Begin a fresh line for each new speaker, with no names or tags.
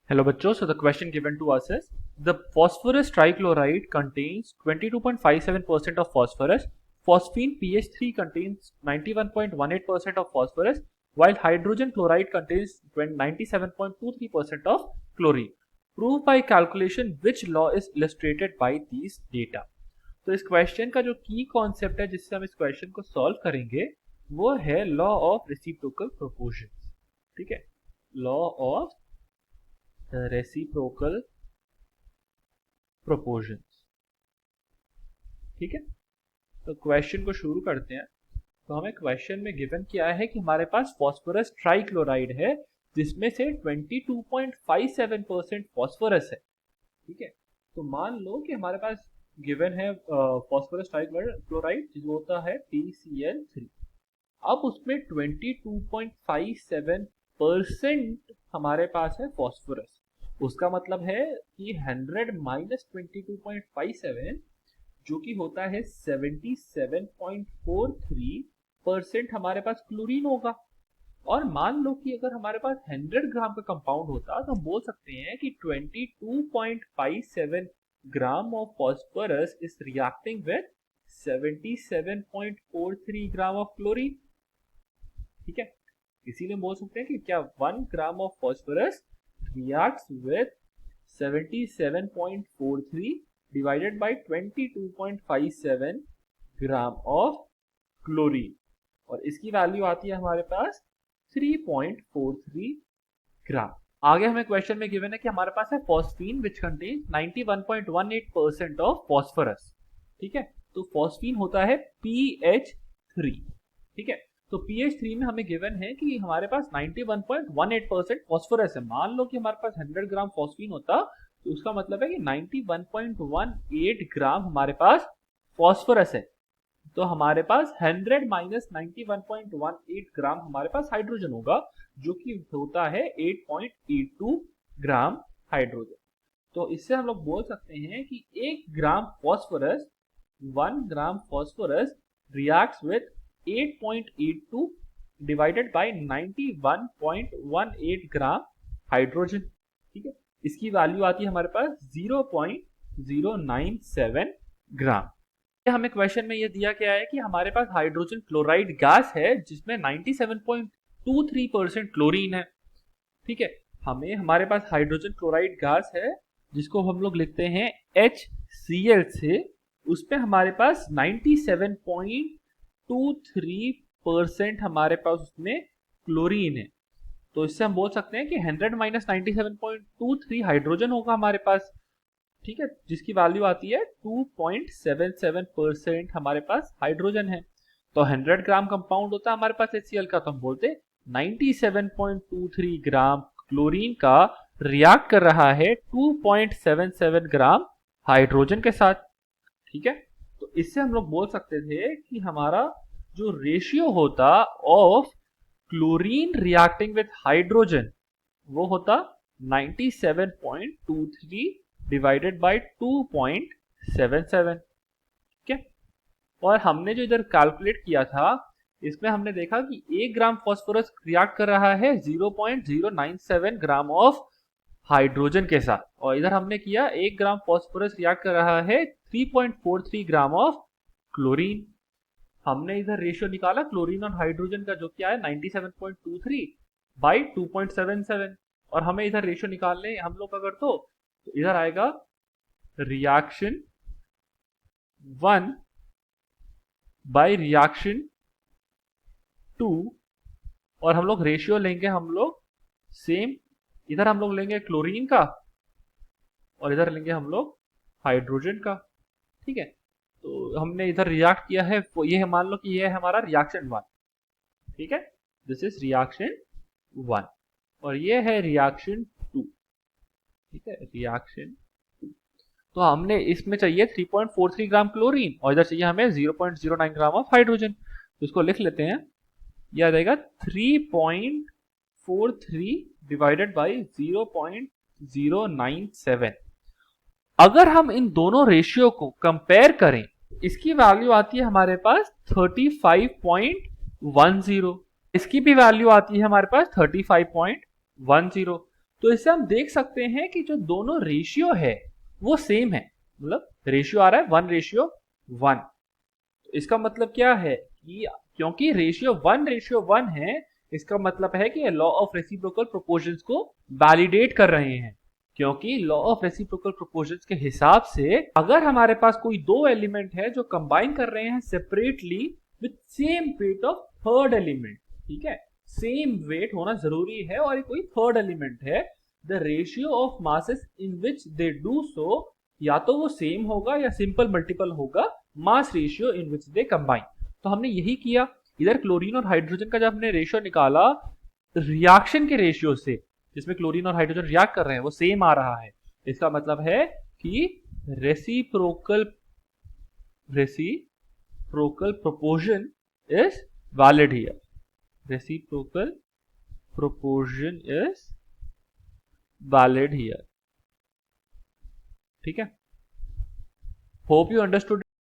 Hello बच्चों, so the question given to us is the phosphorus trichloride contains 22.57% of phosphorus, phosphine pH3 contains 91.18% of phosphorus, while hydrogen chloride contains 97.23% of chlorine. Prove by calculation which law is illustrated by these data. तो इस question का जो की concept है जिससे हम इस question को सॉल्व करेंगे वो है लॉ ऑफ रेसिप्रोकल प्रोपोर्शंस। ठीक है, लॉ ऑफ रेसिप्रोकल प्रोपोर्शंस। ठीक है, तो क्वेश्चन को शुरू करते हैं। तो हमें क्वेश्चन में गिवन किया है कि हमारे पास फॉस्फोरस ट्राइक्लोराइड है जिसमें से 22.57% फॉस्फोरस है। ठीक है, तो मान लो कि हमारे पास गिवन है फॉस्फोरस ट्राइक्लोराइड जो होता है PCl3। अब उसमें 22.57% हमारे पास है फॉस्फोरस। उसका मतलब है कि 100 माइनस 22.57 जो कि होता है 77.43% हमारे पास क्लोरीन होगा। और मान लो कि अगर हमारे पास 100 ग्राम का कंपाउंड होता तो हम बोल सकते हैं कि 22.57 gram of phosphorus is reacting with 77.43 gram of chlorine. ठीक है, इसीलिए बोल सकते हैं कि क्या 1 gram of phosphorus reacts with 77.43 divided by 22.57 gram of chlorine, और इसकी वैल्यू आती है हमारे पास 3.43 ग्राम। आगे हमें क्वेश्चन में गिवन है कि हमारे पास है phosphine which contains 91.18% of phosphorus. ठीक है, तो फॉस्फीन होता है PH3। ठीक है, तो PH3 में हमें गिवन है कि हमारे पास 91.18% फॉस्फोरस है। मान लो कि हमारे पास 100 ग्राम फॉस्फीन होता तो उसका मतलब है कि 91.18 ग्राम हमारे पास फॉस्फोरस है। तो हमारे पास 100 माइनस 91.18 ग्राम हमारे पास हाइड्रोजन होगा जो कि होता है 8.82 ग्राम हाइड्रोजन। तो इससे हम लोग बोल सकते हैं कि 1 gram phosphorus 1 gram phosphorus reacts with 8.82 divided by 91.18 gram hydrogen. ठीक है, इसकी वैल्यू आती है हमारे पास 0.097 ग्राम। हमें क्वेश्चन में ये दिया गया है कि हमारे पास हाइड्रोजन क्लोराइड गैस है जिसमें 97.23% क्लोरीन है। ठीक है, हमारे पास हाइड्रोजन क्लोराइड गैस है जिसको हम लोग लिखते हैं HCl से, उस पे हमारे पास 97.23% हमारे पास उसमें क्लोरीन है। तो इससे हम बोल सकते हैं कि 100 माइनस 97.23 हाइड्रोजन होगा हमारे पास। ठीक है, जिसकी वैल्यू आती है 2.77% हमारे पास हाइड्रोजन है। तो 100 ग्राम कंपाउंड होता है हमारे पास HCl का, तो हम बोलते 97.23 ग्राम क्लोरीन का रिएक्ट कर रहा है 2.77 ग्राम हाइड्रोजन के साथ। ठीक है, तो इससे हम लोग बोल सकते थे कि हमारा जो रेशियो होता of chlorine reacting with hydrogen वो होता 97.23 डिवाइडेड बाय 2.77। ठीक है, और हमने जो इधर कैलकुलेट किया था इसमें हमने देखा कि 1 ग्राम फॉस्फोरस रिएक्ट कर रहा है 0.097 ग्राम ऑफ हाइड्रोजन के साथ, और इधर हमने किया 1 ग्राम फॉस्फोरस रिएक्ट कर रहा है 3.43 ग्राम ऑफ क्लोरीन। हमने इधर रेशियो निकाला क्लोरीन और हाइड्रोजन का जो क्या है 97.23 बाई 2.77, और हमें इधर रेशियो निकालने हम लोग अगर तो इधर आएगा रिएक्शन 1 बाई रिएक्शन 2, और हम लोग रेशियो लेंगे हम लोग सेम, इधर हम लोग लेंगे क्लोरीन का और इधर लेंगे हम लोग हाइड्रोजन का। ठीक है, तो हमने इधर रिएक्ट किया है, ये मान लो कि ये है हमारा रिएक्शन 1। ठीक है, दिस इज रिएक्शन 1 और ये है रिएक्शन 2। ठीक है, रिएक्शन 2। तो हमने इसमें चाहिए 3.43 ग्राम क्लोरीन और इधर चाहिए हमें 0.09 ग्राम ऑफ हाइड्रोजन। तो इसको लिख लेते हैं, यह आ जाएगा 3.43 डिवाइडेड बाई 0.097। अगर हम इन दोनों रेशियो को कंपेयर करें इसकी वैल्यू आती है हमारे पास 35.10, इसकी भी वैल्यू आती है हमारे पास 35.10। तो इससे हम देख सकते हैं कि जो दोनों रेशियो है वो सेम है, मतलब रेशियो आ रहा है 1:1। इसका मतलब क्या है कि क्योंकि रेशियो 1:1 है, इसका मतलब है कि लॉ ऑफ रेसिप्रोकल प्रोपोर्शंस को वैलिडेट कर रहे हैं, क्योंकि लॉ ऑफ रेसिप्रोकल प्रोपोर्शंस के हिसाब से अगर हमारे पास कोई दो एलिमेंट है जो कंबाइन कर रहे हैं separately with same weight of third element, ठीक है, सेम वेट होना जरूरी है और कोई थर्ड एलिमेंट है, the ratio of masses in which they do so, या तो वो सेम होगा या सिंपल मल्टीपल होगा mass ratio in which they combine. तो हमने यही किया, इधर क्लोरीन और हाइड्रोजन का जब हमने रेशियो निकाला रिएक्शन के रेशियो से, जिसमें क्लोरीन और हाइड्रोजन रिएक्ट कर रहे हैं वो सेम आ रहा है, इसका मतलब है कि reciprocal proportion is valid here. Reciprocal proportion is valid here. ठीक है, hope you understood